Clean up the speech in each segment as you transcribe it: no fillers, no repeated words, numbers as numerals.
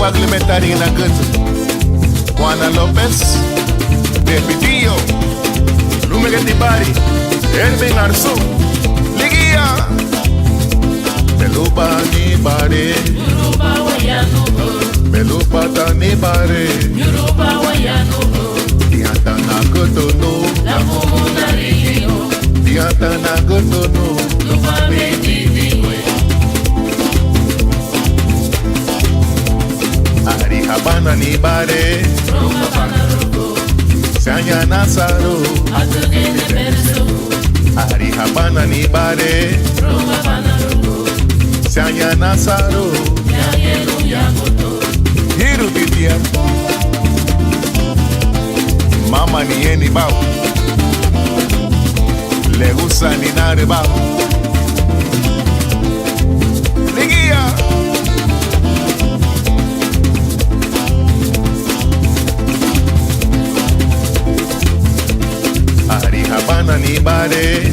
Guaglimetari na good. Juana Lopez, Depitillo, Lumegeti Bari, Elvin Arzu, Ligia, Belupa ni Bari, Belupa ta ni Bari, Dianta na Gotono, Dianta na Gotono, Ari Habana ni Bari, Sanya Nazaro, Ari Habana ni Bari, Sanya Nazaro, Hiru Titia, Mama ni eni bao, le gusta ni nare bao, Ligia, Ari Habana ni Bari,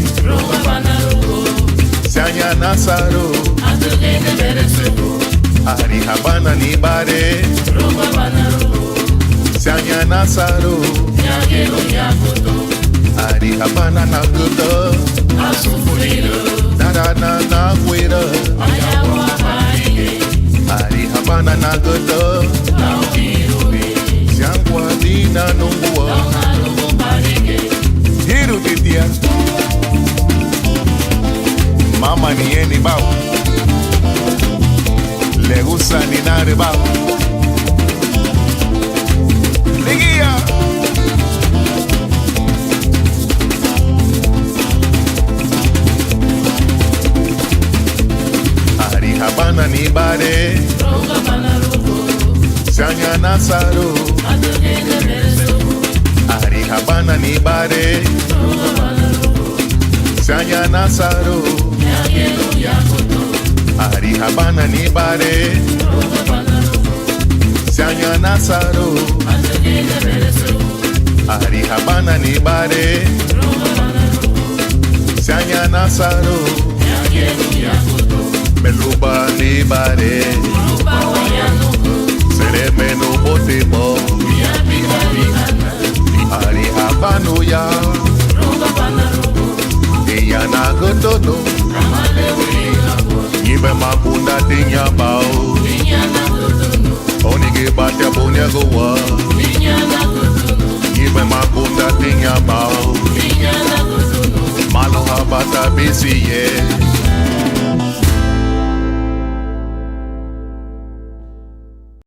Sanya Nazaro, Ari Habana ni Bari, Sanya Nazaro, Ari Habana na Guto, Nara na Guida, Ari Habana na Guto, Siangwa Dina Nungua, Hiru Titia, Mama ni eni bao, le gusta ni nare bao, Ligia, Ari Habana ni Bari, Sanya Nazaro, Ari Habana ni Bari, Sanya Nazaro, Ari Habana ni Bari, Sanya Nazaro, Ari Habana ni Bari, Sanya Nazaro, Belupa ni Bari, Sereme no Botimo, Ari Habano ya, Iya na Gotono, Ibe Makunda tinya bao, Onige Batya Bonya Goa, Ibe Makunda tinya bao, Malo Habata Bisiye,